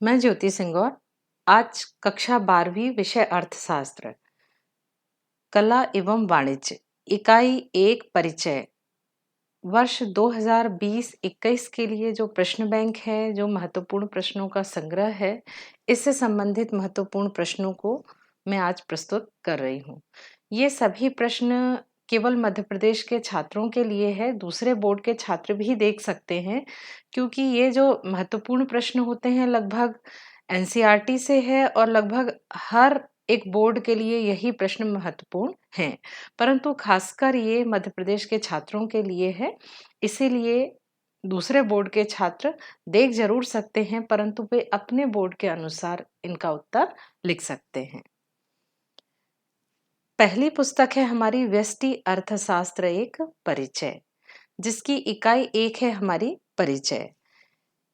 मैं ज्योति सिंगौर। आज कक्षा 12वीं विषय अर्थशास्त्र, कला एवं वाणिज्य, इकाई 1 परिचय, वर्ष 2020-21 के लिए जो प्रश्न बैंक है, जो महत्वपूर्ण प्रश्नों का संग्रह है, इससे संबंधित महत्वपूर्ण प्रश्नों को मैं आज प्रस्तुत कर रही हूँ। ये सभी प्रश्न केवल मध्य प्रदेश के छात्रों के लिए है, दूसरे बोर्ड के छात्र भी देख सकते हैं, क्योंकि ये जो महत्वपूर्ण प्रश्न होते हैं लगभग एनसीईआरटी से है और लगभग हर एक बोर्ड के लिए यही प्रश्न महत्वपूर्ण हैं। परंतु खासकर ये मध्य प्रदेश के छात्रों के लिए है, इसीलिए दूसरे बोर्ड के छात्र देख जरूर सकते हैं, परंतु वे अपने बोर्ड के अनुसार इनका उत्तर लिख सकते हैं। पहली पुस्तक है हमारी व्यष्टि अर्थशास्त्र एक परिचय, जिसकी इकाई 1 है हमारी परिचय।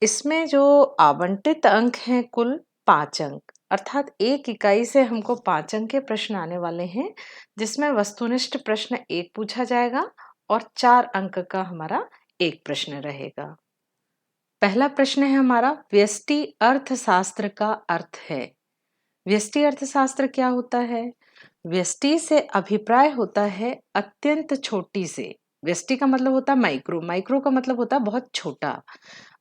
इसमें जो आवंटित अंक हैं कुल 5 अंक, अर्थात एक इकाई से हमको 5 अंक के प्रश्न आने वाले हैं, जिसमें वस्तुनिष्ठ प्रश्न 1 पूछा जाएगा और 4 अंक का हमारा एक प्रश्न रहेगा। पहला प्रश्न है हमारा, व्यष्टि अर्थशास्त्र का अर्थ है। व्यष्टि अर्थशास्त्र क्या होता है? व्यष्टि से अभिप्राय होता है अत्यंत छोटी से। व्यष्टि का मतलब होता है माइक्रो, माइक्रो का मतलब होता है बहुत छोटा।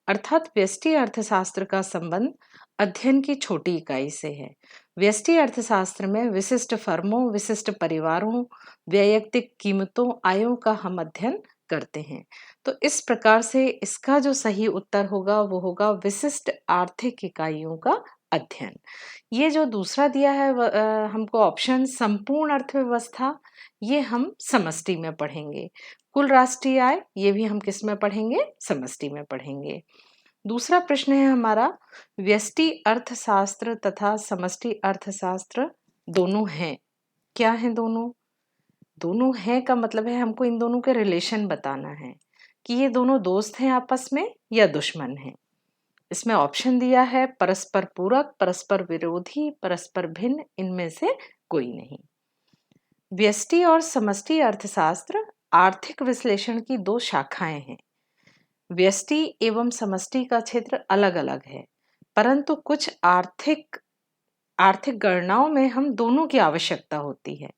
अर्थात व्यष्टि अर्थशास्त्र का संबंध अध्ययन की छोटी इकाई से है। व्यष्टि अर्थशास्त्र में विशिष्ट फर्मों, विशिष्ट परिवारों, वैयक्तिक कीमतों, आयों का हम अध्ययन करते हैं। तो इस प्रकार से इसका जो सही उत्तर होगा वो होगा विशिष्ट आर्थिक इकाइयों का अध्ययन। ये जो दूसरा दिया है हमको ऑप्शन संपूर्ण अर्थव्यवस्था, ये हम समष्टि में पढ़ेंगे। कुल राष्ट्रीय आय, ये भी हम किस में पढ़ेंगे? समष्टि में पढ़ेंगे। दूसरा प्रश्न है हमारा, व्यष्टि अर्थशास्त्र तथा समष्टि अर्थशास्त्र दोनों हैं। क्या है दोनों? दोनों हैं का मतलब है हमको इन दोनों के रिलेशन बताना है कि ये दोनों दोस्त हैं आपस में या दुश्मन हैं। इसमें ऑप्शन दिया है परस्पर पूरक, परस्पर विरोधी, परस्पर भिन्न, इनमें से कोई नहीं। व्यष्टि और समष्टि अर्थशास्त्र आर्थिक विश्लेषण की 2 शाखाएं हैं। व्यष्टि एवं समष्टि का क्षेत्र अलग अलग है, परंतु कुछ आर्थिक गणनाओं में हम दोनों की आवश्यकता होती है।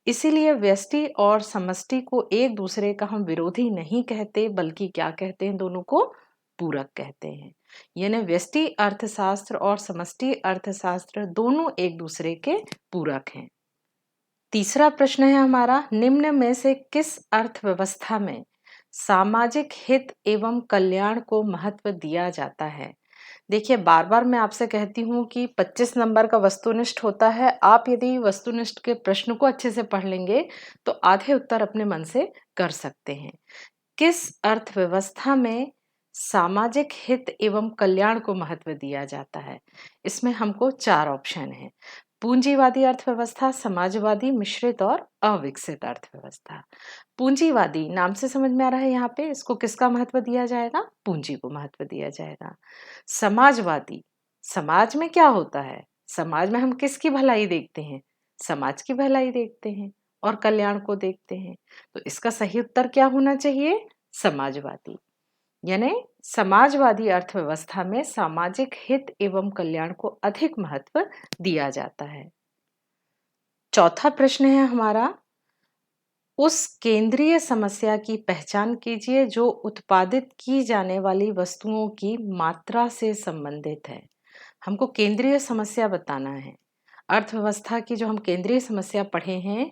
इसीलिए व्यष्टि और समष्टि को एक दूसरे का हम विरोधी नहीं कहते, बल्कि क्या कहते हैं? दोनों को पूरक कहते हैं। यानी व्यष्टि अर्थशास्त्र और समष्टि अर्थशास्त्र दोनों एक दूसरे के पूरक हैं। तीसरा प्रश्न है हमारा, निम्न में से किस अर्थव्यवस्था में सामाजिक हित एवं कल्याण को महत्व दिया जाता है? देखिए, बार बार मैं आपसे कहती हूँ कि 25 नंबर का वस्तुनिष्ठ होता है। आप यदि वस्तुनिष्ठ के प्रश्न को अच्छे से पढ़ लेंगे तो आधे उत्तर अपने मन से कर सकते हैं। किस अर्थव्यवस्था में सामाजिक हित एवं कल्याण को महत्व दिया जाता है? इसमें हमको 4 ऑप्शन हैं। पूंजीवादी अर्थव्यवस्था, समाजवादी, मिश्रित और अविकसित अर्थव्यवस्था। पूंजीवादी नाम से समझ में आ रहा है यहाँ पे इसको किसका महत्व दिया जाएगा? पूंजी को महत्व दिया जाएगा। समाजवादी, समाज में क्या होता है? समाज में हम किसकी भलाई देखते हैं? समाज की भलाई देखते हैं और कल्याण को देखते हैं। तो इसका सही उत्तर क्या होना चाहिए? समाजवादी। यानी समाजवादी अर्थव्यवस्था में सामाजिक हित एवं कल्याण को अधिक महत्व दिया जाता है। चौथा प्रश्न है हमारा, उस केंद्रीय समस्या की पहचान कीजिए जो उत्पादित की जाने वाली वस्तुओं की मात्रा से संबंधित है। हमको केंद्रीय समस्या बताना है। अर्थव्यवस्था की जो हम केंद्रीय समस्या पढ़े हैं,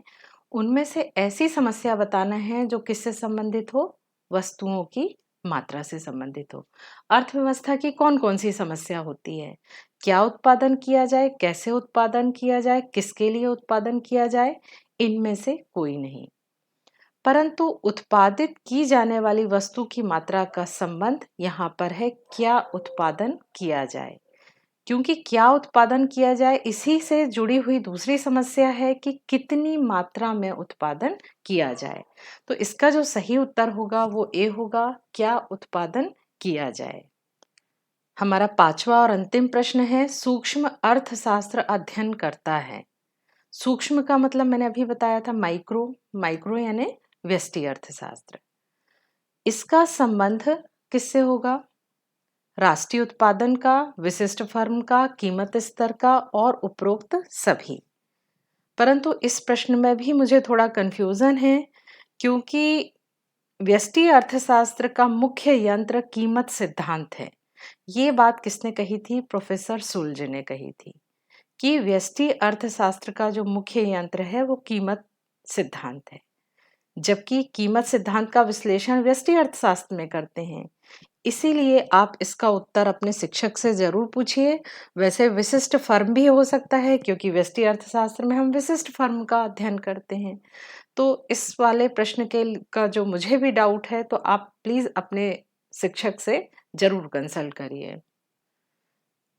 उनमें से ऐसी समस्या बताना है जो किससे संबंधित हो? वस्तुओं की मात्रा से संबंधित हो। अर्थव्यवस्था की कौन कौन सी समस्या होती है? क्या उत्पादन किया जाए, कैसे उत्पादन किया जाए, किसके लिए उत्पादन किया जाए, इनमें से कोई नहीं। परंतु उत्पादित की जाने वाली वस्तु की मात्रा का संबंध यहाँ पर है क्या उत्पादन किया जाए, क्योंकि क्या उत्पादन किया जाए इसी से जुड़ी हुई दूसरी समस्या है कि कितनी मात्रा में उत्पादन किया जाए। तो इसका जो सही उत्तर होगा वो ए होगा, क्या उत्पादन किया जाए। हमारा 5वां और अंतिम प्रश्न है, सूक्ष्म अर्थशास्त्र अध्ययन करता है। सूक्ष्म का मतलब मैंने अभी बताया था माइक्रो, माइक्रो यानी व्यष्टि अर्थशास्त्र। इसका संबंध किससे होगा? राष्ट्रीय उत्पादन का, विशिष्ट फर्म का, कीमत स्तर का और उपरोक्त सभी। परंतु इस प्रश्न में भी मुझे थोड़ा कन्फ्यूजन है, क्योंकि व्यष्टि अर्थशास्त्र का मुख्य यंत्र कीमत सिद्धांत है। ये बात किसने कही थी? प्रोफेसर सुलज ने कही थी कि व्यष्टि अर्थशास्त्र का जो मुख्य यंत्र है वो कीमत सिद्धांत है, जबकि कीमत सिद्धांत का विश्लेषण व्यष्टि अर्थशास्त्र में करते हैं। इसीलिए आप इसका उत्तर अपने शिक्षक से जरूर पूछिए। वैसे विशिष्ट फर्म भी हो सकता है, क्योंकि व्यष्टि अर्थशास्त्र में हम विशिष्ट फर्म का अध्ययन करते हैं। तो इस वाले प्रश्न के का जो मुझे भी डाउट है, तो आप प्लीज अपने शिक्षक से जरूर कंसल्ट करिए।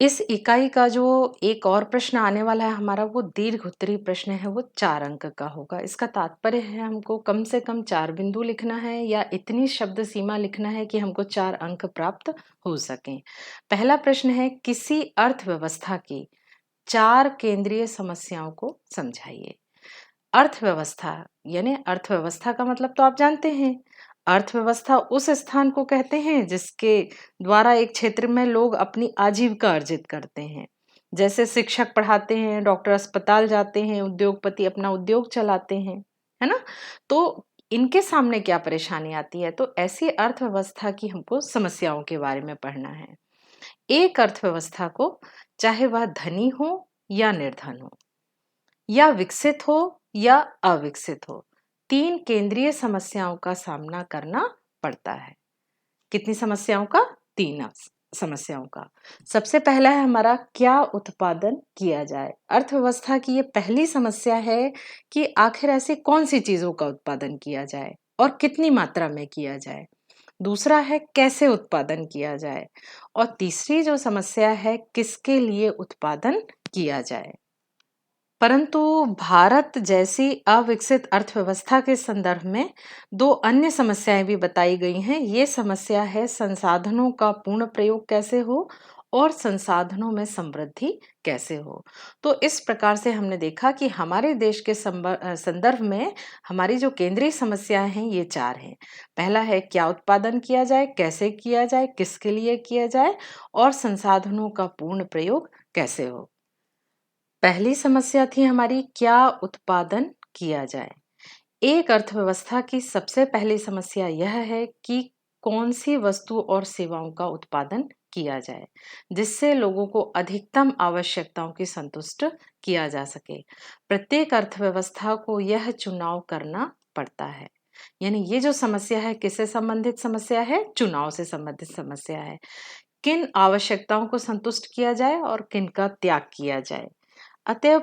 इस इकाई का जो एक और प्रश्न आने वाला है हमारा, वो दीर्घ उत्तरीय प्रश्न है, वो 4 अंक का होगा। इसका तात्पर्य है हमको कम से कम 4 बिंदु लिखना है या इतनी शब्द सीमा लिखना है कि हमको 4 अंक प्राप्त हो सकें। पहला प्रश्न है, किसी अर्थव्यवस्था की 4 केंद्रीय समस्याओं को समझाइए। अर्थव्यवस्था यानी अर्थव्यवस्था का मतलब तो आप जानते हैं। अर्थव्यवस्था उस स्थान को कहते हैं जिसके द्वारा एक क्षेत्र में लोग अपनी आजीविका अर्जित करते हैं। जैसे शिक्षक पढ़ाते हैं, डॉक्टर अस्पताल जाते हैं, उद्योगपति अपना उद्योग चलाते हैं, है ना? तो इनके सामने क्या परेशानी आती है? तो ऐसी अर्थव्यवस्था की हमको समस्याओं के बारे में पढ़ना है। एक अर्थव्यवस्था को, चाहे वह धनी हो या निर्धन हो, या विकसित हो या अविकसित हो, 3 केंद्रीय समस्याओं का सामना करना पड़ता है। कितनी समस्याओं का? 3 समस्याओं का। सबसे पहला है हमारा, क्या उत्पादन किया जाए। अर्थव्यवस्था की ये पहली समस्या है कि आखिर ऐसी कौन सी चीजों का उत्पादन किया जाए और कितनी मात्रा में किया जाए। दूसरा है, कैसे उत्पादन किया जाए। और तीसरी जो समस्या है, किसके लिए उत्पादन किया जाए। परंतु भारत जैसी अविकसित अर्थव्यवस्था के संदर्भ में 2 अन्य समस्याएं भी बताई गई हैं। ये समस्या है, संसाधनों का पूर्ण प्रयोग कैसे हो और संसाधनों में समृद्धि कैसे हो। तो इस प्रकार से हमने देखा कि हमारे देश के संदर्भ में हमारी जो केंद्रीय समस्याएं हैं, ये 4 हैं। पहला है, क्या उत्पादन किया जाए, कैसे किया जाए, किसके लिए किया जाए और संसाधनों का पूर्ण प्रयोग कैसे हो। पहली समस्या थी हमारी, क्या उत्पादन किया जाए। एक अर्थव्यवस्था की सबसे पहली समस्या यह है कि कौन सी वस्तु और सेवाओं का उत्पादन किया जाए, जिससे लोगों को अधिकतम आवश्यकताओं की संतुष्ट किया जा सके। प्रत्येक अर्थव्यवस्था को यह चुनाव करना पड़ता है। यानी ये जो समस्या है, किससे संबंधित समस्या है? चुनाव से संबंधित समस्या है। किन आवश्यकताओं को संतुष्ट किया जाए और किन का त्याग किया जाए। अतएव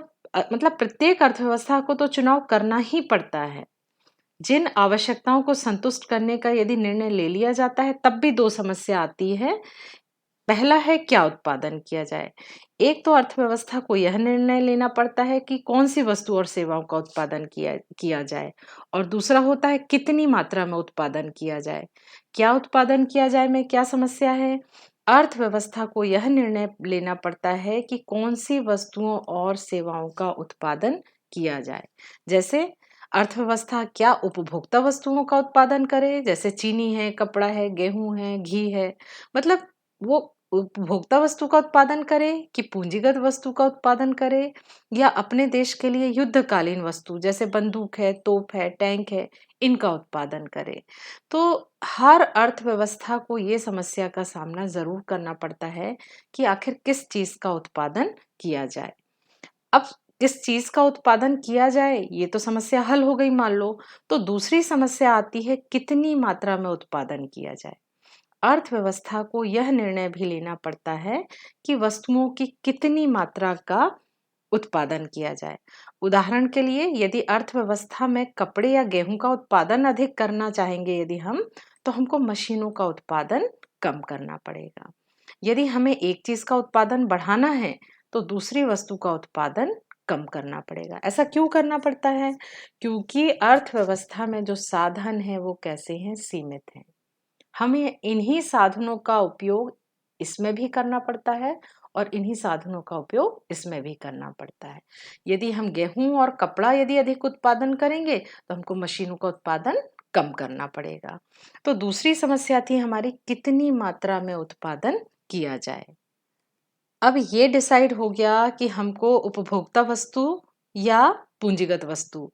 मतलब प्रत्येक अर्थव्यवस्था को तो चुनाव करना ही पड़ता है। जिन आवश्यकताओं को संतुष्ट करने का यदि निर्णय ले लिया जाता है, तब भी 2 समस्या आती है। पहला है, क्या उत्पादन किया जाए। एक तो अर्थव्यवस्था को यह निर्णय लेना पड़ता है कि कौन सी वस्तु और सेवाओं का उत्पादन किया किया जाए, और दूसरा होता है कितनी मात्रा में उत्पादन किया जाए। क्या उत्पादन किया जाए में क्या समस्या है? अर्थव्यवस्था को यह निर्णय लेना पड़ता है कि कौन सी वस्तुओं और सेवाओं का उत्पादन किया जाए। जैसे अर्थव्यवस्था क्या उपभोक्ता वस्तुओं का उत्पादन करे, जैसे चीनी है, कपड़ा है, गेहूं है, घी है। मतलब वो उपभोक्ता वस्तु का उत्पादन करे कि पूंजीगत वस्तु का उत्पादन करे, या अपने देश के लिए युद्धकालीन वस्तु जैसे बंदूक है, तोप है, टैंक है, इनका उत्पादन करे। तो हर अर्थव्यवस्था को ये समस्या का सामना जरूर करना पड़ता है कि आखिर किस चीज का उत्पादन किया जाए। अब किस चीज का उत्पादन किया जाए, ये तो समस्या हल हो गई मान लो। तो दूसरी समस्या आती है, कितनी मात्रा में उत्पादन किया जाए। अर्थव्यवस्था को यह निर्णय भी लेना पड़ता है कि वस्तुओं की कितनी मात्रा का उत्पादन किया जाए। उदाहरण के लिए, यदि अर्थव्यवस्था में कपड़े या गेहूं का उत्पादन अधिक करना चाहेंगे यदि हम, तो हमको मशीनों का उत्पादन कम करना पड़ेगा। यदि हमें एक चीज का उत्पादन बढ़ाना है, तो दूसरी वस्तु का उत्पादन कम करना पड़ेगा। ऐसा क्यों करना पड़ता है? क्योंकि अर्थव्यवस्था में जो साधन है वो कैसे हैं? सीमित हैं। हमें इन्हीं साधनों का उपयोग इसमें भी करना पड़ता है और इन्हीं साधनों का उपयोग इसमें भी करना पड़ता है। यदि हम गेहूं और कपड़ा यदि अधिक उत्पादन करेंगे, तो हमको मशीनों का उत्पादन कम करना पड़ेगा। तो दूसरी समस्या थी हमारी, कितनी मात्रा में उत्पादन किया जाए। अब ये डिसाइड हो गया कि हमको उपभोक्ता वस्तु या पूंजीगत वस्तु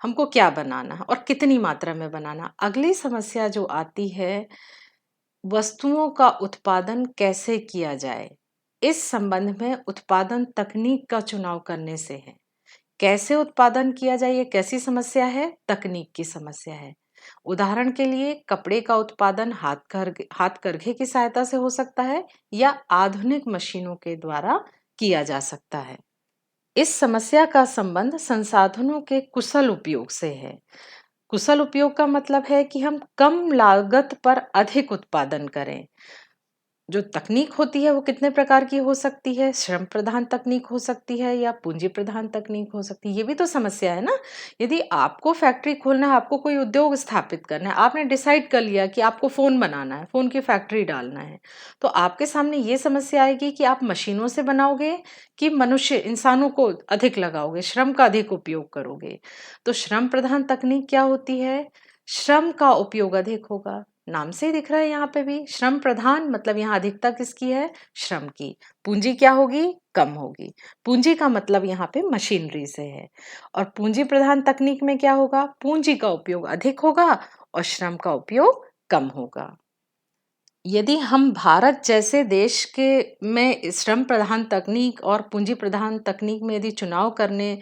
हमको क्या बनाना है और कितनी मात्रा में बनाना। अगली समस्या जो आती है, वस्तुओं का उत्पादन कैसे किया जाए। इस संबंध में उत्पादन तकनीक का चुनाव करने से है। कैसे उत्पादन किया जाए, ये कैसी समस्या है? तकनीक की समस्या है। उदाहरण के लिए कपड़े का उत्पादन हाथ करघे की सहायता से हो सकता है या आधुनिक मशीनों के द्वारा किया जा सकता है। इस समस्या का संबंध संसाधनों के कुशल उपयोग से है। कुशल उपयोग का मतलब है कि हम कम लागत पर अधिक उत्पादन करें। जो तकनीक होती है वो कितने प्रकार की हो सकती है? श्रम प्रधान तकनीक हो सकती है या पूंजी प्रधान तकनीक हो सकती है। ये भी तो समस्या है ना। यदि आपको फैक्ट्री खोलना है, आपको कोई उद्योग स्थापित करना है, आपने डिसाइड कर लिया कि आपको फोन बनाना है, फोन की फैक्ट्री डालना है, तो आपके सामने ये समस्या आएगी कि आप मशीनों से बनाओगे कि मनुष्य इंसानों को अधिक लगाओगे, श्रम का अधिक उपयोग करोगे। तो श्रम प्रधान तकनीक क्या होती है? श्रम का उपयोग अधिक होगा। नाम से ही दिख रहा है यहाँ पे भी श्रम प्रधान, मतलब यहाँ अधिकता किसकी है? श्रम की। पूंजी क्या होगी? कम होगी। पूंजी का मतलब यहाँ पे मशीनरी से है। और पूंजी प्रधान तकनीक में क्या होगा? पूंजी का उपयोग अधिक होगा और श्रम का उपयोग कम होगा। यदि हम भारत जैसे देश के में श्रम प्रधान तकनीक और पूंजी प्रधान तकनीक में यदि चुनाव करने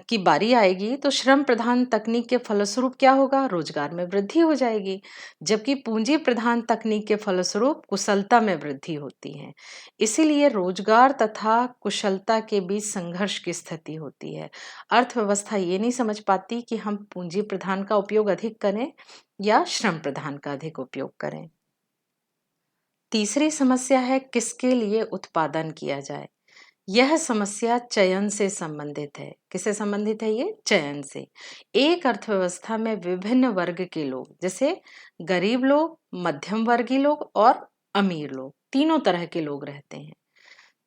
की बारी आएगी, तो श्रम प्रधान तकनीक के फलस्वरूप क्या होगा? रोजगार में वृद्धि हो जाएगी, जबकि पूंजी प्रधान तकनीक के फलस्वरूप कुशलता में वृद्धि होती है। इसीलिए रोजगार तथा कुशलता के बीच संघर्ष की स्थिति होती है। अर्थव्यवस्था ये नहीं समझ पाती कि हम पूंजी प्रधान का उपयोग अधिक करें या श्रम प्रधान का अधिक उपयोग करें। तीसरी समस्या है किसके लिए उत्पादन किया जाए। यह समस्या चयन से संबंधित है। किससे संबंधित है ये? चयन से। एक अर्थव्यवस्था में विभिन्न वर्ग के लोग, जैसे गरीब लोग, मध्यम वर्गीय लोग और अमीर लोग, तीनों तरह के लोग रहते हैं।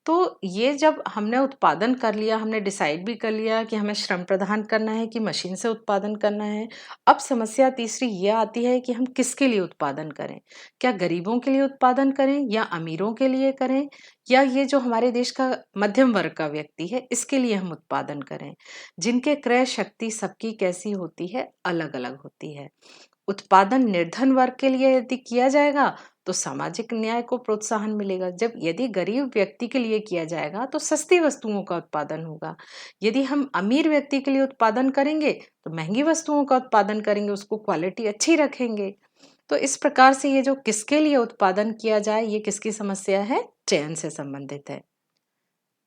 तो ये जब हमने उत्पादन कर लिया, हमने डिसाइड भी कर लिया कि हमें श्रम प्रदान करना है कि मशीन से उत्पादन करना है। अब समस्या तीसरी ये आती है कि हम किसके लिए उत्पादन करें? क्या गरीबों के लिए उत्पादन करें या अमीरों के लिए करें, या ये जो हमारे देश का मध्यम वर्ग का व्यक्ति है इसके लिए हम उत्पादन करें, जिनके क्रय शक्ति सबकी कैसी होती है? अलग अलग होती है। उत्पादन निर्धन वर्ग के लिए यदि किया जाएगा तो सामाजिक न्याय को प्रोत्साहन मिलेगा। जब यदि गरीब व्यक्ति के लिए किया जाएगा तो सस्ती वस्तुओं का उत्पादन होगा। यदि हम अमीर व्यक्ति के लिए उत्पादन करेंगे तो महंगी वस्तुओं का उत्पादन करेंगे, उसको क्वालिटी अच्छी रखेंगे। तो इस प्रकार से ये जो किसके लिए उत्पादन किया जाए, ये किसकी समस्या है? चयन से संबंधित है।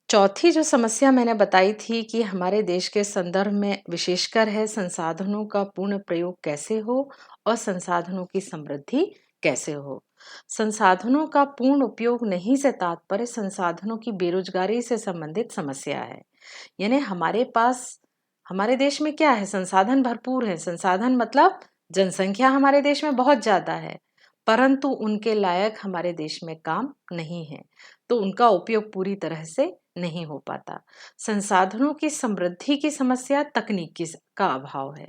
चौथी जो समस्या मैंने बताई थी कि हमारे देश के संदर्भ में विशेषकर है, संसाधनों का पूर्ण प्रयोग कैसे हो और संसाधनों की समृद्धि कैसे हो। संसाधनों का पूर्ण उपयोग नहीं से तात्पर्य संसाधनों की बेरोजगारी से संबंधित समस्या है। यानी हमारे देश में क्या है? संसाधन भरपूर है। संसाधन मतलब जनसंख्या हमारे देश में बहुत ज्यादा है, परंतु उनके लायक हमारे देश में काम नहीं है, तो उनका उपयोग पूरी तरह से नहीं हो पाता। संसाधनों की समृद्धि की समस्या का अभाव है।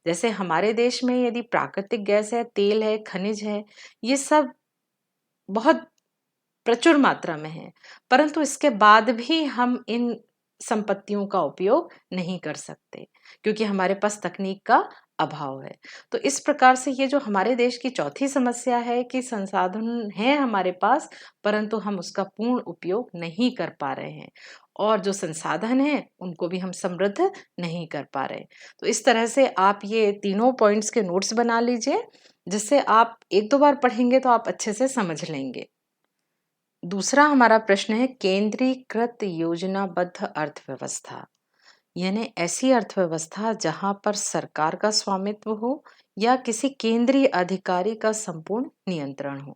जैसे हमारे देश में यदि प्राकृतिक गैस है, तेल है, खनिज है, ये सब बहुत प्रचुर मात्रा में है, परंतु इसके बाद भी हम इन संपत्तियों का उपयोग नहीं कर सकते क्योंकि हमारे पास तकनीक का अभाव है। तो इस प्रकार से ये जो हमारे देश की चौथी समस्या है कि संसाधन है हमारे पास, परंतु हम उसका पूर्ण उपयोग नहीं कर पा रहे हैं, और जो संसाधन है उनको भी हम समृद्ध नहीं कर पा रहे। तो इस तरह से आप ये तीनों पॉइंट्स के नोट्स बना लीजिए, जिससे आप एक दो बार पढ़ेंगे तो आप अच्छे से समझ लेंगे। दूसरा हमारा प्रश्न है केंद्रीकृत योजनाबद्ध अर्थव्यवस्था, यानी ऐसी अर्थव्यवस्था जहां पर सरकार का स्वामित्व हो या किसी केंद्रीय अधिकारी का संपूर्ण नियंत्रण हो।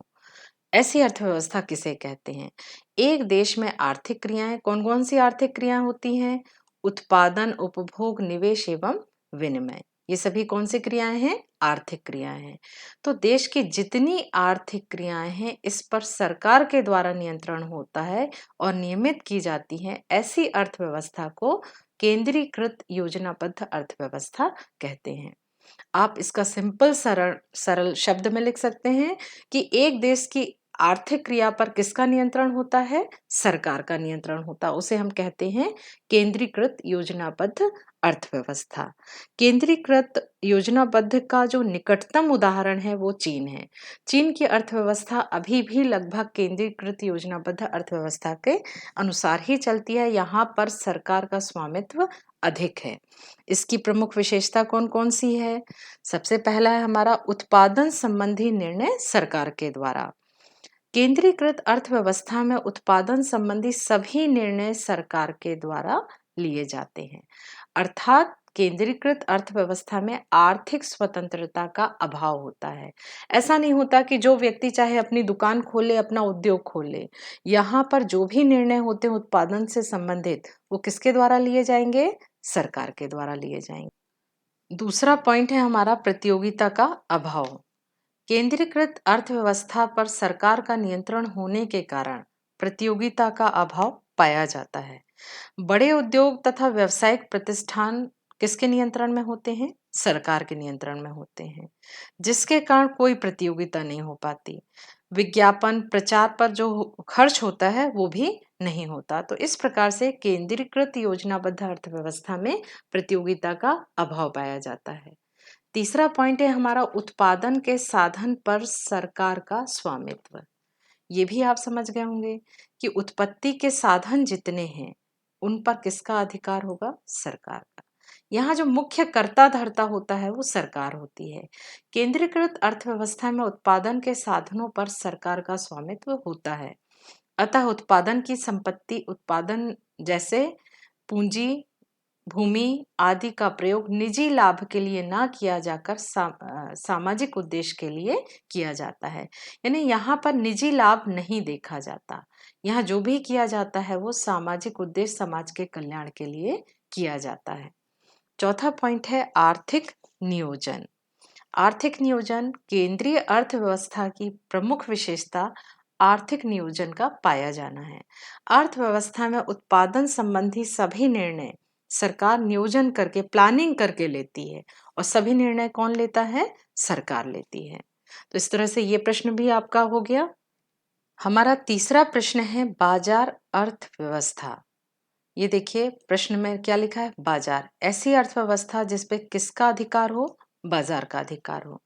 ऐसी अर्थव्यवस्था किसे कहते हैं? एक देश में आर्थिक क्रियाएं कौन कौन सी आर्थिक क्रियाएं होती हैं? उत्पादन, उपभोग, निवेश एवं विनिमय। ये सभी कौन सी क्रियाएं हैं? आर्थिक क्रियाएं हैं। तो देश की जितनी आर्थिक क्रियाएं हैं इस पर सरकार के द्वारा नियंत्रण होता है और नियमित की जाती हैं। ऐसी अर्थव्यवस्था को केंद्रीकृत योजनाबद्ध अर्थव्यवस्था कहते हैं। आप इसका सिंपल सरल सरल शब्द में लिख सकते हैं कि एक देश की आर्थिक क्रिया पर किसका नियंत्रण होता है? सरकार का नियंत्रण होता है। उसे हम कहते हैं केंद्रीकृत योजनाबद्ध अर्थव्यवस्था। केंद्रीकृत योजनाबद्ध का जो निकटतम उदाहरण है वो चीन है। चीन की अर्थव्यवस्था अभी भी लगभग केंद्रीकृत योजनाबद्ध अर्थव्यवस्था के अनुसार ही चलती है। यहाँ पर सरकार का स्वामित्व अधिक है। इसकी प्रमुख विशेषता कौन-कौन सी है? सबसे पहला है हमारा उत्पादन संबंधी निर्णय सरकार के द्वारा। केंद्रीकृत अर्थव्यवस्था में उत्पादन संबंधी सभी निर्णय सरकार के द्वारा लिए जाते हैं। अर्थात केंद्रीकृत अर्थव्यवस्था में आर्थिक स्वतंत्रता का अभाव होता है। ऐसा नहीं होता कि जो व्यक्ति चाहे अपनी दुकान खोले, अपना उद्योग खोले। यहाँ पर जो भी निर्णय होते हैं उत्पादन से संबंधित, वो किसके द्वारा लिए जाएंगे? सरकार के द्वारा लिए जाएंगे। दूसरा पॉइंट है हमारा प्रतियोगिता का अभाव। केंद्रीकृत अर्थव्यवस्था पर सरकार का नियंत्रण होने के कारण प्रतियोगिता का अभाव पाया जाता है। बड़े उद्योग तथा व्यावसायिक प्रतिष्ठान किसके नियंत्रण में होते हैं? सरकार के नियंत्रण में होते हैं, जिसके कारण कोई प्रतियोगिता नहीं हो पाती। विज्ञापन प्रचार पर जो खर्च होता है वो भी नहीं होता। तो इस प्रकार से केंद्रीकृत योजनाबद्ध अर्थव्यवस्था में प्रतियोगिता का अभाव पाया जाता है। तीसरा पॉइंट है हमारा उत्पादन के साधन पर सरकार का स्वामित्व। ये भी आप समझ गए होंगे कि उत्पत्ति के साधन जितने हैं उन पर किसका अधिकार होगा? सरकार का। यहाँ जो मुख्य कर्ता धर्ता होता है वो सरकार होती है। केंद्रीकृत अर्थव्यवस्था में उत्पादन के साधनों पर सरकार का स्वामित्व होता है। अतः उत्पादन की संपत्ति उत्पादन जैसे पूंजी भूमि आदि का प्रयोग निजी लाभ के लिए ना किया जाकर सामाजिक उद्देश्य के लिए किया जाता है। यानी यहाँ पर निजी लाभ नहीं देखा जाता। यहाँ जो भी किया जाता है वो सामाजिक उद्देश्य समाज के कल्याण के लिए किया जाता है। चौथा पॉइंट है आर्थिक नियोजन। आर्थिक नियोजन केंद्रीय अर्थव्यवस्था की प्रमुख विशेषता आर्थिक नियोजन का पाया जाना है। अर्थव्यवस्था में उत्पादन संबंधी सभी निर्णय सरकार नियोजन करके प्लानिंग करके लेती है और सभी निर्णय कौन लेता है? सरकार लेती है। तो इस तरह से ये प्रश्न भी आपका हो गया। हमारा तीसरा प्रश्न है बाजार अर्थव्यवस्था। ये देखिए प्रश्न में क्या लिखा है? बाजार ऐसी अर्थव्यवस्था जिसपे किसका अधिकार हो? बाजार का अधिकार हो।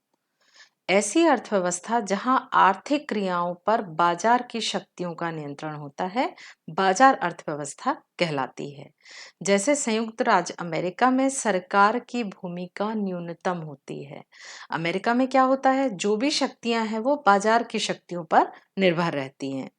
ऐसी अर्थव्यवस्था जहां आर्थिक क्रियाओं पर बाजार की शक्तियों का नियंत्रण होता है बाजार अर्थव्यवस्था कहलाती है। जैसे संयुक्त राज्य अमेरिका में सरकार की भूमिका न्यूनतम होती है। अमेरिका में क्या होता है? जो भी शक्तियां हैं वो बाजार की शक्तियों पर निर्भर रहती हैं।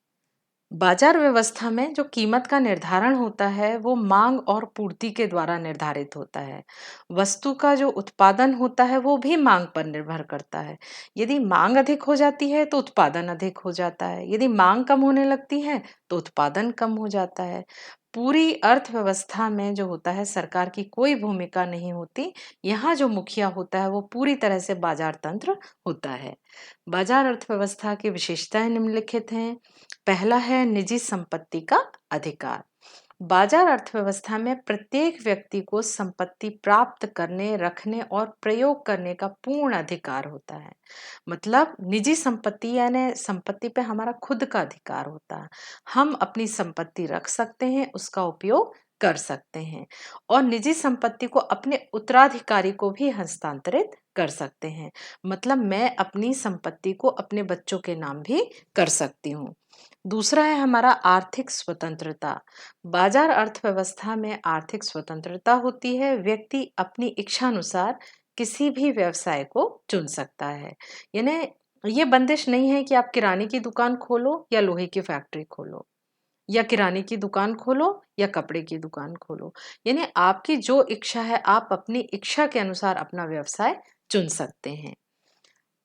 बाजार व्यवस्था में जो कीमत का निर्धारण होता है वो मांग और पूर्ति के द्वारा निर्धारित होता है। वस्तु का जो उत्पादन होता है वो भी मांग पर निर्भर करता है। यदि मांग अधिक हो जाती है तो उत्पादन अधिक हो जाता है। यदि मांग कम होने लगती है तो उत्पादन कम हो जाता है। पूरी अर्थव्यवस्था में जो होता है सरकार की कोई भूमिका नहीं होती। यहाँ जो मुखिया होता है वो पूरी तरह से बाजार तंत्र होता है। बाजार अर्थव्यवस्था की विशेषताएं निम्नलिखित हैं। पहला है निजी संपत्ति का अधिकार। बाजार अर्थव्यवस्था में प्रत्येक व्यक्ति को संपत्ति प्राप्त करने, रखने और प्रयोग करने का पूर्ण अधिकार होता है। मतलब निजी संपत्ति यानी संपत्ति पे हमारा खुद का अधिकार होता है। हम अपनी संपत्ति रख सकते हैं, उसका उपयोग कर सकते हैं और निजी संपत्ति को अपने उत्तराधिकारी को भी हस्तांतरित कर सकते हैं। मतलब मैं अपनी संपत्ति को अपने बच्चों के नाम भी कर सकती हूँ। दूसरा है हमारा आर्थिक स्वतंत्रता। बाजार अर्थव्यवस्था में आर्थिक स्वतंत्रता होती है। व्यक्ति अपनी इच्छानुसार किसी भी व्यवसाय को चुन सकता है। यानी ये बंदिश नहीं है कि आप किराने की दुकान खोलो या लोहे की फैक्ट्री खोलो या किराने की दुकान खोलो या कपड़े की दुकान खोलो। यानी आपकी जो इच्छा है आप अपनी इच्छा के अनुसार अपना व्यवसाय चुन सकते हैं।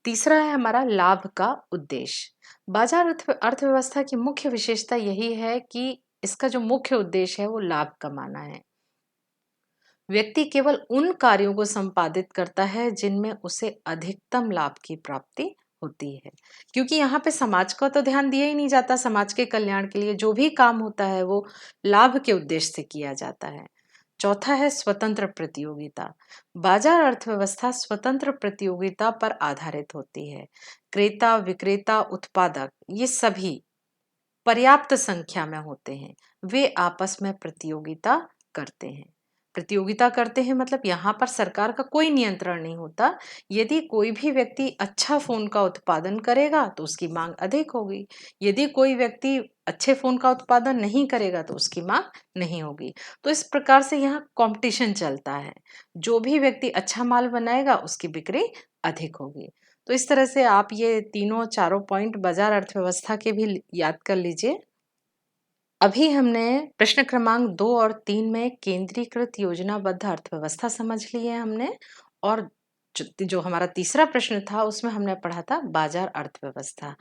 तीसरा है हमारा लाभ का उद्देश्य। बाजार अर्थव्यवस्था की मुख्य विशेषता यही है कि इसका जो मुख्य उद्देश्य है वो लाभ कमाना है। व्यक्ति केवल उन कार्यों को संपादित करता है जिनमें उसे अधिकतम लाभ की प्राप्ति होती है। क्योंकि यहाँ पे समाज का तो ध्यान दिया ही नहीं जाता। समाज के कल्याण के लिए जो भी काम होता है वो लाभ के उद्देश्य से किया जाता है। चौथा है स्वतंत्र प्रतियोगिता। बाजार अर्थव्यवस्था स्वतंत्र प्रतियोगिता पर आधारित होती है। क्रेता, विक्रेता, उत्पादक ये सभी पर्याप्त संख्या में होते हैं। वे आपस में प्रतियोगिता करते हैं। प्रतियोगिता करते हैं मतलब यहाँ पर सरकार का कोई नियंत्रण नहीं होता। यदि कोई भी व्यक्ति अच्छा फोन का उत्पादन करेगा तो उसकी मांग अधिक होगी। यदि कोई व्यक्ति अच्छे फोन का उत्पादन नहीं करेगा तो उसकी मांग नहीं होगी। तो इस प्रकार से यहाँ कंपटीशन चलता है। जो भी व्यक्ति अच्छा माल बनाएगा उसकी बिक्री अधिक होगी। तो इस तरह से आप ये तीनों चारों पॉइंट बाजार अर्थव्यवस्था के भी याद कर लीजिए। अभी हमने प्रश्न क्रमांक 2 और 3 में केंद्रीकृत योजनाबद्ध अर्थव्यवस्था समझ ली है हमने, और जो हमारा तीसरा प्रश्न था उसमें हमने पढ़ा था बाजार अर्थव्यवस्था।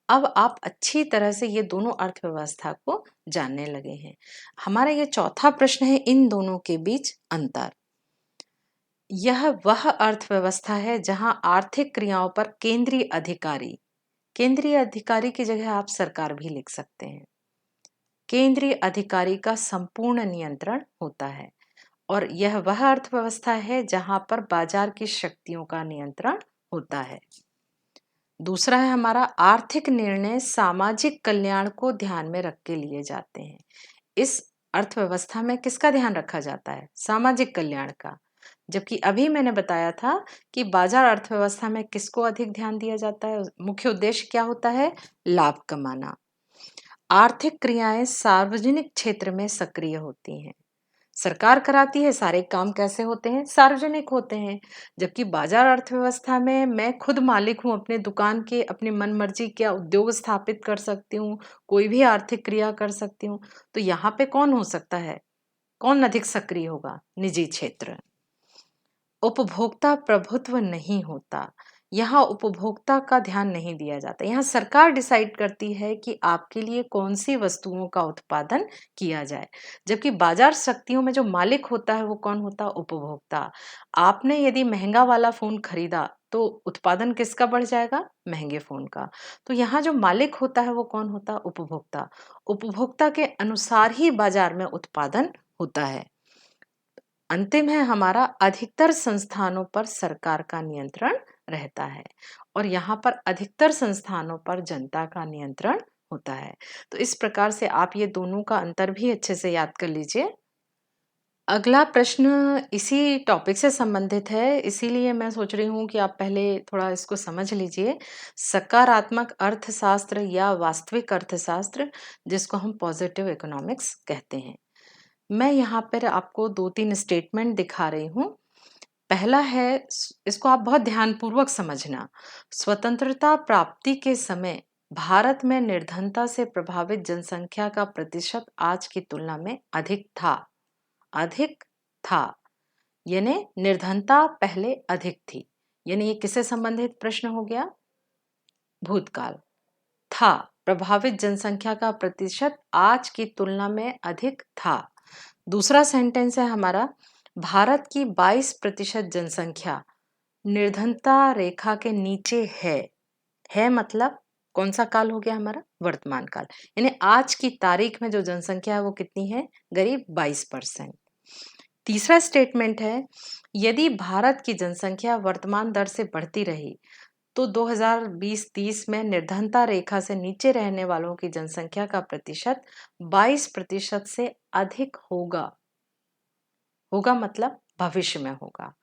अब आप अच्छी तरह से ये दोनों अर्थव्यवस्था को जानने लगे हैं। हमारा ये चौथा प्रश्न है इन दोनों के बीच अंतर। यह वह अर्थव्यवस्था है जहां आर्थिक क्रियाओं पर केंद्रीय अधिकारी की जगह आप सरकार भी लिख सकते हैं। केंद्रीय अधिकारी का संपूर्ण नियंत्रण होता है। और यह वह अर्थव्यवस्था है जहां पर बाजार की शक्तियों का नियंत्रण होता है। दूसरा है हमारा आर्थिक निर्णय सामाजिक कल्याण को ध्यान में रख के लिए जाते हैं। इस अर्थव्यवस्था में किसका ध्यान रखा जाता है? सामाजिक कल्याण का। जबकि अभी मैंने बताया था कि बाजार अर्थव्यवस्था में किसको अधिक ध्यान दिया जाता है? मुख्य उद्देश्य क्या होता है? लाभ कमाना। आर्थिक क्रियाएं सार्वजनिक क्षेत्र में सक्रिय होती हैं। सरकार कराती है, सारे काम कैसे होते हैं? सार्वजनिक होते हैं। जबकि बाजार अर्थव्यवस्था में मैं खुद मालिक हूँ अपने दुकान के, अपनी मन मर्जी क्या उद्योग स्थापित कर सकती हूँ, कोई भी आर्थिक क्रिया कर सकती हूँ। तो यहाँ पे कौन हो सकता है? कौन अधिक सक्रिय होगा? निजी क्षेत्र। उपभोक्ता प्रभुत्व नहीं होता। यहाँ उपभोक्ता का ध्यान नहीं दिया जाता। यहाँ सरकार डिसाइड करती है कि आपके लिए कौन सी वस्तुओं का उत्पादन किया जाए। जबकि बाजार शक्तियों में जो मालिक होता है वो कौन होता? उपभोक्ता। आपने यदि महंगा वाला फोन खरीदा तो उत्पादन किसका बढ़ जाएगा? महंगे फोन का। तो यहाँ जो मालिक होता है वो कौन होता? उपभोक्ता। उपभोक्ता के अनुसार ही बाजार में उत्पादन होता है। अंतिम है हमारा अधिकतर संस्थानों पर सरकार का नियंत्रण रहता है, और यहाँ पर अधिकतर संस्थानों पर जनता का नियंत्रण होता है। तो इस प्रकार से आप ये दोनों का अंतर भी अच्छे से याद कर लीजिए। अगला प्रश्न इसी टॉपिक से संबंधित है, इसीलिए मैं सोच रही हूँ कि आप पहले थोड़ा इसको समझ लीजिए। सकारात्मक अर्थशास्त्र या वास्तविक अर्थशास्त्र, जिसको हम पॉजिटिव इकोनॉमिक्स कहते हैं। मैं यहाँ पर आपको 2-3 स्टेटमेंट दिखा रही हूँ। पहला है, इसको आप बहुत ध्यानपूर्वक समझना। स्वतंत्रता प्राप्ति के समय भारत में निर्धनता से प्रभावित जनसंख्या का प्रतिशत आज की तुलना में अधिक था। यानी निर्धनता पहले अधिक थी। यानी ये किससे संबंधित प्रश्न हो गया? भूतकाल। था, प्रभावित जनसंख्या का प्रतिशत आज की तुलना में अधिक था। दूसरा सेंटेंस है हमारा, भारत की 22% जनसंख्या निर्धनता रेखा के नीचे है मतलब कौन सा काल हो गया हमारा? वर्तमान काल। यानी आज की तारीख में जो जनसंख्या है वो कितनी है? करीब 22%। तीसरा स्टेटमेंट है, यदि भारत की जनसंख्या वर्तमान दर से बढ़ती रही तो 2020-30 में निर्धनता रेखा से नीचे रहने वालों की जनसंख्या का प्रतिशत 22% से अधिक होगा मतलब भविष्य में होगा।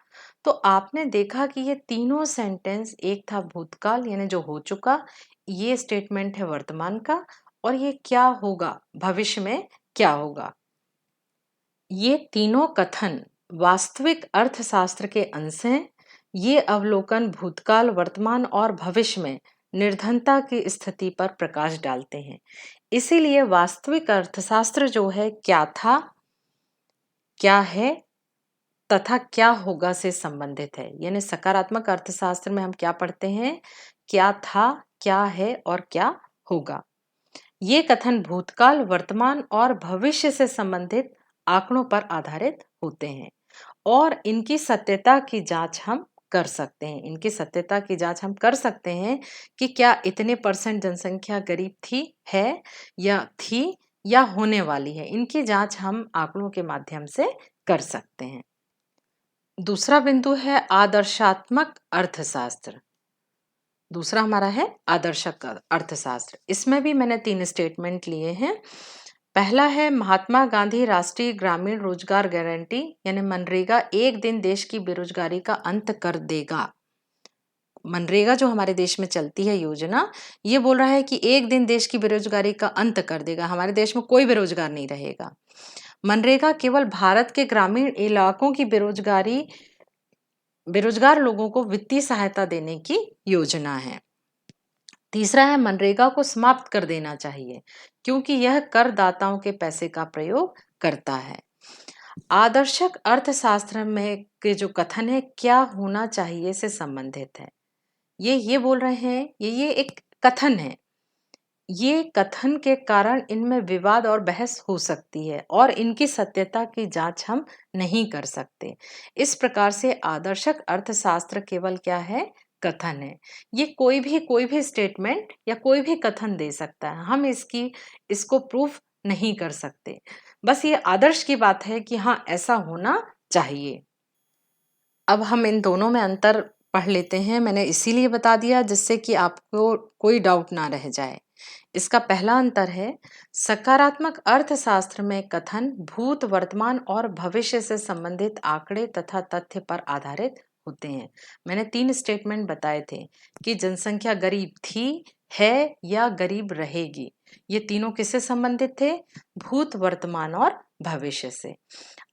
तो आपने देखा कि ये तीनों सेंटेंस, एक था भूतकाल यानी जो हो चुका, ये स्टेटमेंट है वर्तमान का, और ये क्या होगा, भविष्य में क्या होगा। ये तीनों कथन वास्तविक अर्थशास्त्र के अंश हैं। ये अवलोकन भूतकाल, वर्तमान और भविष्य में निर्धनता की स्थिति पर प्रकाश डालते हैं। इसीलिए वास्तविक अर्थशास्त्र जो है क्या था, क्या है तथा क्या होगा से संबंधित है। यानी सकारात्मक अर्थशास्त्र में हम क्या पढ़ते हैं? क्या था, क्या है और क्या होगा। ये कथन भूतकाल, वर्तमान और भविष्य से संबंधित आंकड़ों पर आधारित होते हैं, और इनकी सत्यता की जांच हम कर सकते हैं। इनकी सत्यता की जांच हम कर सकते हैं कि क्या इतने % जनसंख्या गरीब है या थी या होने वाली है। इनकी जांच हम आंकड़ों के माध्यम से कर सकते हैं। दूसरा बिंदु है आदर्शात्मक अर्थशास्त्र। दूसरा हमारा है आदर्शक अर्थशास्त्र। इसमें भी मैंने 3 स्टेटमेंट लिए हैं। पहला है महात्मा गांधी राष्ट्रीय ग्रामीण रोजगार गारंटी यानी मनरेगा एक दिन देश की बेरोजगारी का अंत कर देगा। मनरेगा जो हमारे देश में चलती है योजना, ये बोल रहा है कि एक दिन देश की बेरोजगारी का अंत कर देगा। हमारे देश में कोई बेरोजगार नहीं रहेगा। मनरेगा केवल भारत के ग्रामीण इलाकों की बेरोजगार लोगों को वित्तीय सहायता देने की योजना है। तीसरा है मनरेगा को समाप्त कर देना चाहिए क्योंकि यह करदाताओं के पैसे का प्रयोग करता है। आदर्शक अर्थशास्त्र में के जो कथन है क्या होना चाहिए से संबंधित है। ये बोल रहे हैं ये एक कथन है। ये कथन के कारण इनमें विवाद और बहस हो सकती है और इनकी सत्यता की जांच हम नहीं कर सकते। इस प्रकार से आदर्शक अर्थशास्त्र केवल क्या है, कथन है। ये कोई भी स्टेटमेंट या कोई भी कथन दे सकता है। हम इसको प्रूफ नहीं कर सकते। बस ये आदर्श की बात है कि हाँ ऐसा होना चाहिए। अब हम इन दोनों में अंतर पढ़ लेते हैं। मैंने इसीलिए बता दिया जिससे कि आपको कोई डाउट ना रह जाए। इसका पहला अंतर है सकारात्मक अर्थशास्त्र में कथन भूत, वर्तमान और भविष्य से संबंधित आंकड़े तथा तथ्य पर आधारित होते हैं। मैंने 3 स्टेटमेंट बताए थे कि जनसंख्या गरीब थी, है या गरीब रहेगी। ये तीनों किससे संबंधित थे? भूत, वर्तमान और भविष्य से।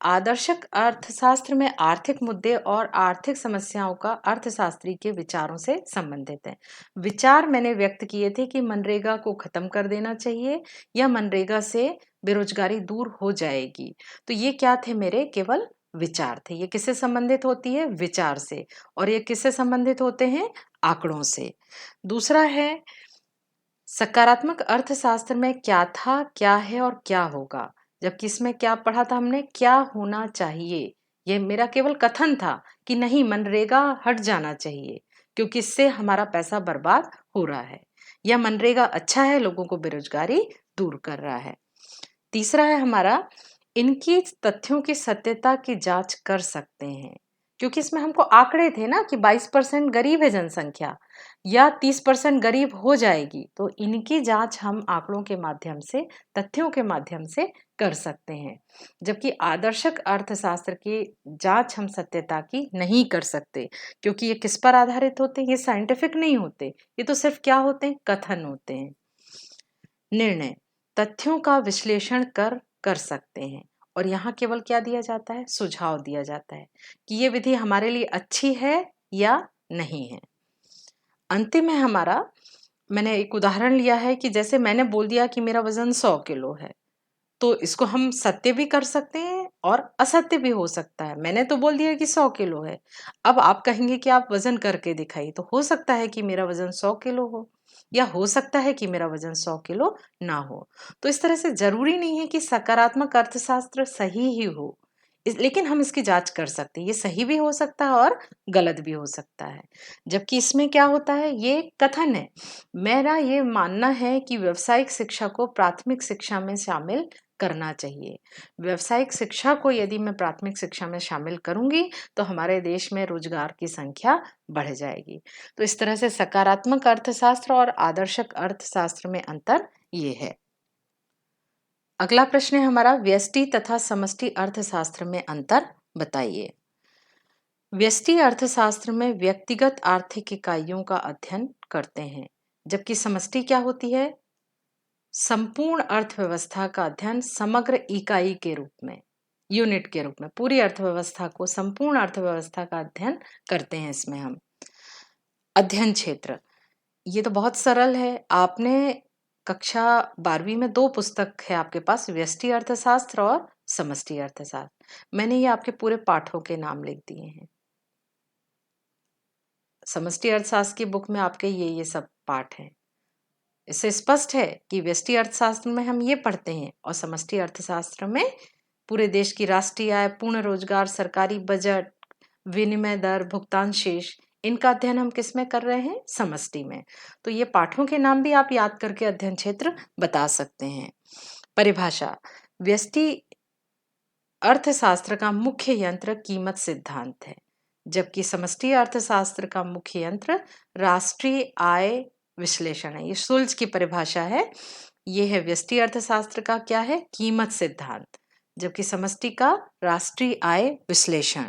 आदर्शक अर्थशास्त्र में आर्थिक मुद्दे और आर्थिक समस्याओं का अर्थशास्त्री के विचारों से संबंधित है। विचार मैंने व्यक्त किए थे कि मनरेगा को खत्म कर देना चाहिए या मनरेगा से बेरोजगारी दूर हो जाएगी। तो ये क्या थे, मेरे केवल विचार थे। ये किससे संबंधित होती है? विचार से। और ये किससे संबंधित होते हैं? आंकड़ों से। दूसरा है सकारात्मक अर्थशास्त्र में क्या था, क्या है और क्या होगा। जबकि इसमें क्या पढ़ा था हमने? क्या होना चाहिए। ये मेरा केवल कथन था कि नहीं मनरेगा हट जाना चाहिए क्योंकि इससे हमारा पैसा बर्बाद हो रहा है, या मनरेगा अच्छा है, लोगों को बेरोजगारी दूर कर रहा है। तीसरा है हमारा इनकी तथ्यों की सत्यता की जांच कर सकते हैं क्योंकि इसमें हमको आंकड़े थे ना कि 22% गरीब है जनसंख्या या 30% गरीब हो जाएगी। तो इनकी जांच हम आंकड़ों के माध्यम से, तथ्यों के माध्यम से कर सकते हैं। जबकि आदर्शक अर्थशास्त्र की जांच हम सत्यता की नहीं कर सकते क्योंकि ये किस पर आधारित होते हैं? ये साइंटिफिक नहीं होते, ये तो सिर्फ क्या होते हैं? कथन होते हैं। निर्णय तथ्यों का विश्लेषण कर सकते हैं और यहाँ केवल क्या दिया जाता है? सुझाव दिया जाता है कि ये विधि हमारे लिए अच्छी है या नहीं है। अंतिम है हमारा, मैंने एक उदाहरण लिया है कि जैसे मैंने बोल दिया कि मेरा वजन 100 किलो है, तो इसको हम सत्य भी कर सकते हैं और असत्य भी हो सकता है। मैंने तो बोल दिया कि 100 किलो है। अब आप कहेंगे कि आप वजन करके दिखाइए, तो हो सकता है कि मेरा वजन 100 किलो हो या हो सकता है कि मेरा वजन 100 किलो ना हो। तो इस तरह से जरूरी नहीं है कि सकारात्मक अर्थशास्त्र सही ही हो। लेकिन हम इसकी जांच कर सकते हैं, ये सही भी हो सकता है और गलत भी हो सकता है। जबकि इसमें क्या होता है? ये कथन है। मेरा ये मानना है कि व्यावसायिक शिक्षा को प्राथमिक शिक्षा में शामिल करना चाहिए। व्यावसायिक शिक्षा को यदि मैं प्राथमिक शिक्षा में शामिल करूंगी तो हमारे देश में रोजगार की संख्या बढ़ जाएगी। तो इस तरह से सकारात्मक अर्थशास्त्र और आदर्शक अर्थशास्त्र में अंतर ये है। अगला प्रश्न है हमारा व्यष्टि तथा समष्टि अर्थशास्त्र में अंतर बताइए। व्यष्टि अर्थशास्त्र में व्यक्तिगत आर्थिक इकाइयों का अध्ययन करते हैं, जबकि समष्टि क्या होती है? संपूर्ण अर्थव्यवस्था का अध्ययन समग्र इकाई के रूप में, यूनिट के रूप में पूरी अर्थव्यवस्था को, संपूर्ण अर्थव्यवस्था का अध्ययन करते हैं। इसमें हम अध्ययन क्षेत्र, ये तो बहुत सरल है। आपने कक्षा 12वीं में 2 पुस्तक है आपके पास, व्यष्टि अर्थशास्त्र और समष्टि अर्थशास्त्र। मैंने ये आपके पूरे पाठों के नाम लिख दिए हैं। समष्टि अर्थशास्त्र की बुक में आपके ये सब पाठ हैं। इससे स्पष्ट है कि व्यष्टि अर्थशास्त्र में हम ये पढ़ते हैं और समष्टि अर्थशास्त्र में पूरे देश की राष्ट्रीय आय, पूर्ण रोजगार, सरकारी बजट, विनिमय दर, भुगतान शेष, इनका अध्ययन हम किस में कर रहे हैं? समष्टि में। तो ये पाठों के नाम भी आप याद करके अध्ययन क्षेत्र बता सकते हैं। परिभाषा व्यष्टि अर्थशास्त्र का मुख्य यंत्र कीमत सिद्धांत है, जबकि समष्टि अर्थशास्त्र का मुख्य यंत्र राष्ट्रीय आय विश्लेषण है। ये शुल्क की परिभाषा है। ये है व्यष्टि अर्थशास्त्र का क्या है, कीमत सिद्धांत, जबकि समष्टि का राष्ट्रीय आय विश्लेषण।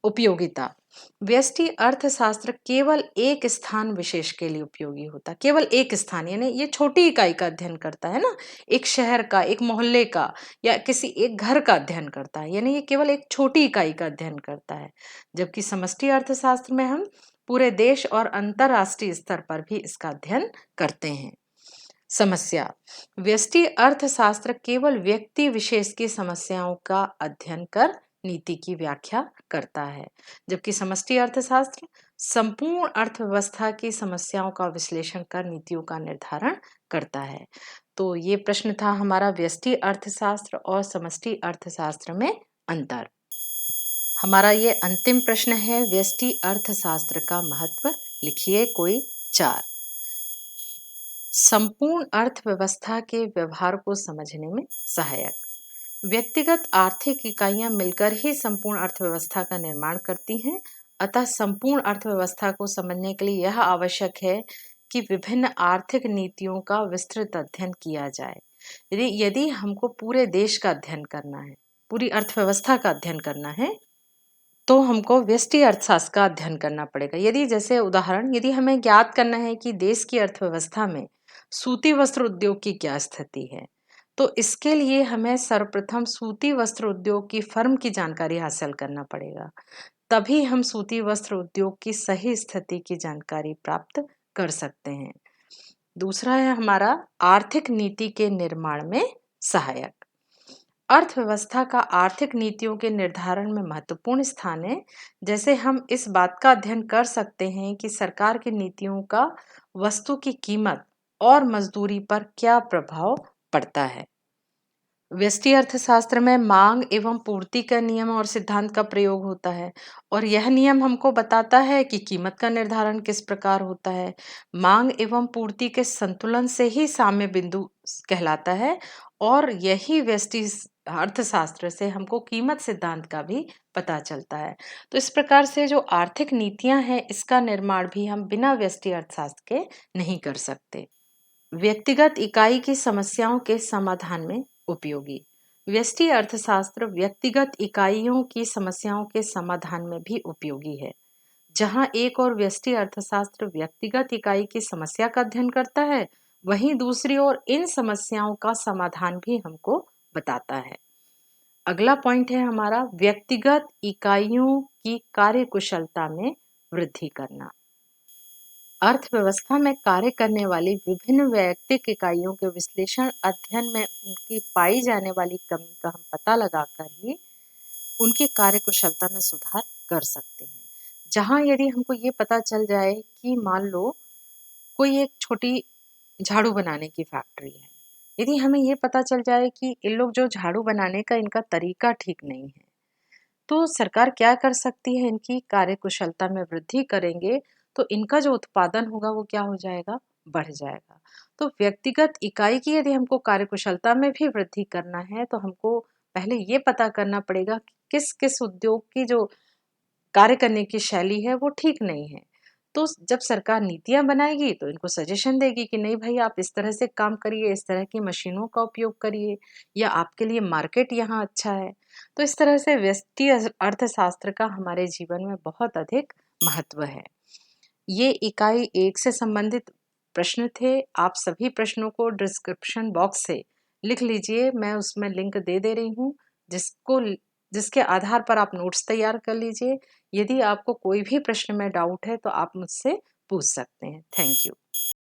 उपयोगिता, व्यष्टि अर्थशास्त्र केवल एक स्थान विशेष के लिए उपयोगी होता है। केवल एक स्थान, यानी ये छोटी इकाई का अध्ययन करता है ना, एक शहर का, एक मोहल्ले का या किसी एक घर का अध्ययन करता है, यानी ये केवल एक छोटी इकाई का अध्ययन करता है। जबकि समष्टि अर्थशास्त्र में हम पूरे देश और अंतरराष्ट्रीय स्तर पर भी इसका अध्ययन करते हैं। समस्या, व्यष्टि अर्थशास्त्र केवल व्यक्ति विशेष की समस्याओं का अध्ययन कर नीति की व्याख्या करता है, जबकि समष्टि अर्थशास्त्र संपूर्ण अर्थव्यवस्था की समस्याओं का विश्लेषण कर नीतियों का निर्धारण करता है। तो ये प्रश्न था हमारा व्यष्टि अर्थशास्त्र और समष्टि अर्थशास्त्र में अंतर। हमारा ये अंतिम प्रश्न है, व्यष्टि अर्थशास्त्र का महत्व लिखिए कोई 4। संपूर्ण अर्थव्यवस्था के व्यवहार को समझने में सहायक। व्यक्तिगत आर्थिक इकाइयां मिलकर ही संपूर्ण अर्थव्यवस्था का निर्माण करती हैं। अतः संपूर्ण अर्थव्यवस्था को समझने के लिए यह आवश्यक है कि विभिन्न आर्थिक नीतियों का विस्तृत अध्ययन किया जाए। यदि हमको पूरे देश का अध्ययन करना है, पूरी अर्थव्यवस्था का अध्ययन करना है, तो हमको व्यष्टि अर्थशास्त्र का अध्ययन करना पड़ेगा। यदि जैसे उदाहरण, यदि हमें ज्ञात करना है कि देश की अर्थव्यवस्था में सूती वस्त्र उद्योग की क्या स्थिति है, तो इसके लिए हमें सर्वप्रथम सूती वस्त्र उद्योग की फर्म की जानकारी हासिल करना पड़ेगा। तभी हम सूती वस्त्र उद्योग की सही स्थिति की जानकारी प्राप्त कर सकते हैं। दूसरा है हमारा आर्थिक नीति के निर्माण में सहायक। अर्थव्यवस्था का आर्थिक नीतियों के निर्धारण में महत्वपूर्ण स्थान है। जैसे हम इस बात का अध्ययन कर सकते हैं कि सरकार की नीतियों का वस्तु की कीमत और मजदूरी पर क्या प्रभाव पड़ता है। व्यष्टि अर्थशास्त्र में मांग एवं पूर्ति का नियम और सिद्धांत का प्रयोग होता है, और यह नियम हमको बताता है कि कीमत का निर्धारण किस प्रकार होता है। मांग एवं पूर्ति के संतुलन से ही साम्य बिंदु कहलाता है, और यही व्यष्टि अर्थशास्त्र से हमको कीमत सिद्धांत का भी पता चलता है। तो इस प्रकार से जो आर्थिक नीतियां हैं, इसका निर्माण भी हम बिना व्यष्टि अर्थशास्त्र के नहीं कर सकते। व्यक्तिगत इकाई की समस्याओं के समाधान में उपयोगी। व्यष्टि अर्थशास्त्र व्यक्तिगत इकाइयों की समस्याओं के समाधान में भी उपयोगी है। जहां एक और व्यष्टि अर्थशास्त्र व्यक्तिगत इकाई की समस्या का अध्ययन करता है, वहीं दूसरी ओर इन समस्याओं का समाधान भी हमको बताता है। अगला पॉइंट है हमारा, व्यक्तिगत इकाइयों की कार्यकुशलता में वृद्धि करना। अर्थव्यवस्था में कार्य करने वाली विभिन्न वैयक्तिक इकाइयों के विश्लेषण अध्ययन में उनकी पाई जाने वाली कमी का हम पता लगाकर ही उनकी कार्यकुशलता में सुधार कर सकते हैं। जहां यदि हमको ये पता चल जाए कि मान लो कोई एक छोटी झाड़ू बनाने की फैक्ट्री है, यदि हमें ये पता चल जाए कि इन लोग जो झाड़ू बनाने का इनका तरीका ठीक नहीं है, तो सरकार क्या कर सकती है, इनकी कार्यकुशलता में वृद्धि करेंगे तो इनका जो उत्पादन होगा वो क्या हो जाएगा, बढ़ जाएगा। तो व्यक्तिगत इकाई की यदि हमको कार्यकुशलता में भी वृद्धि करना है, तो हमको पहले ये पता करना पड़ेगा कि किस किस उद्योग की जो कार्य करने की शैली है वो ठीक नहीं है। तो जब सरकार नीतियां बनाएगी तो इनको सजेशन देगी कि नहीं भाई, आप इस तरह से काम करिए, इस तरह की मशीनों का उपयोग करिए, या आपके लिए मार्केट यहाँ अच्छा है। तो इस तरह से व्यष्टि अर्थशास्त्र का हमारे जीवन में बहुत अधिक महत्व है। ये इकाई 1 से संबंधित प्रश्न थे। आप सभी प्रश्नों को डिस्क्रिप्शन बॉक्स से लिख लीजिए, मैं उसमें लिंक दे रही हूँ, जिसके आधार पर आप नोट्स तैयार कर लीजिए। यदि आपको कोई भी प्रश्न में डाउट है तो आप मुझसे पूछ सकते हैं। Thank you.